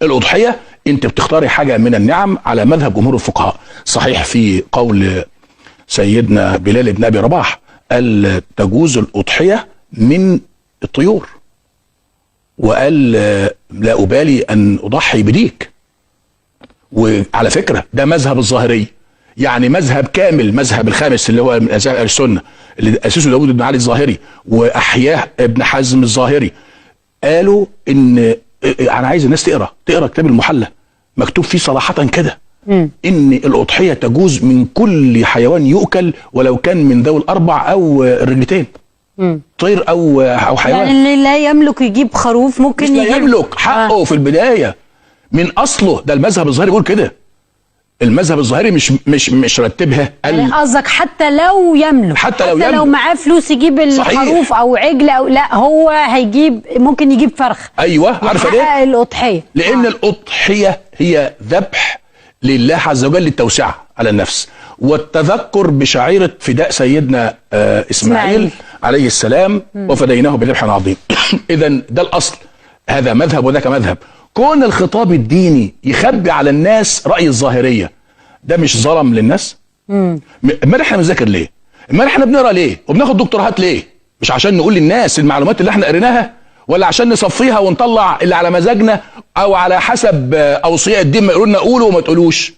الاضحيه انت بتختاري حاجه من النعم على مذهب جمهور الفقهاء. صحيح في قول سيدنا بلال بن ابي رباح قال تجوز الاضحيه من الطيور، وقال لا ابالي ان اضحي بديك. وعلى فكره ده مذهب الظاهري، يعني مذهب كامل، مذهب الخامس اللي هو من مذاهب اهل السنه اللي اسسه داوود بن علي الظاهري واحياه ابن حزم الظاهري. قالوا ان انا عايز الناس تقرا كتاب المحلى، مكتوب فيه صراحه كده ان الاضحيه تجوز من كل حيوان يؤكل ولو كان من ذوي الاربع او الرجلتين، طير او حيوان. يعني اللي لا يملك يجيب خروف ممكن يجيب، لا يملك حقه في البدايه من اصله. ده المذهب الظاهري بيقول كده. المذهب الظاهري مش رتبها. يعني قصدك حتى لو يملك، حتى لو يملك، لو معاه فلوس يجيب الخروف او عجل او لا، هو هيجيب، ممكن يجيب فرخ. ايوه، عارفه ليه؟ الاضحيه لان الاضحيه هي ذبح لله عز وجل للتوسعه على النفس والتذكر بشعيره فداء سيدنا اسماعيل عليه السلام، وفديناه بذبح عظيم. اذا ده الاصل، هذا مذهب وذاك مذهب. كون الخطاب الديني يخبي على الناس رأي الظاهرية، ده مش ظلم للناس؟ امال احنا بنذاكر ليه؟ امال احنا بنقرا ليه؟ وبناخد دكتوراهات ليه؟ مش عشان نقول للناس المعلومات اللي احنا قريناها، ولا عشان نصفيها ونطلع اللي على مزاجنا او على حسب اوصياء الدين ما يقولوا لنا قولوا وما تقولوش؟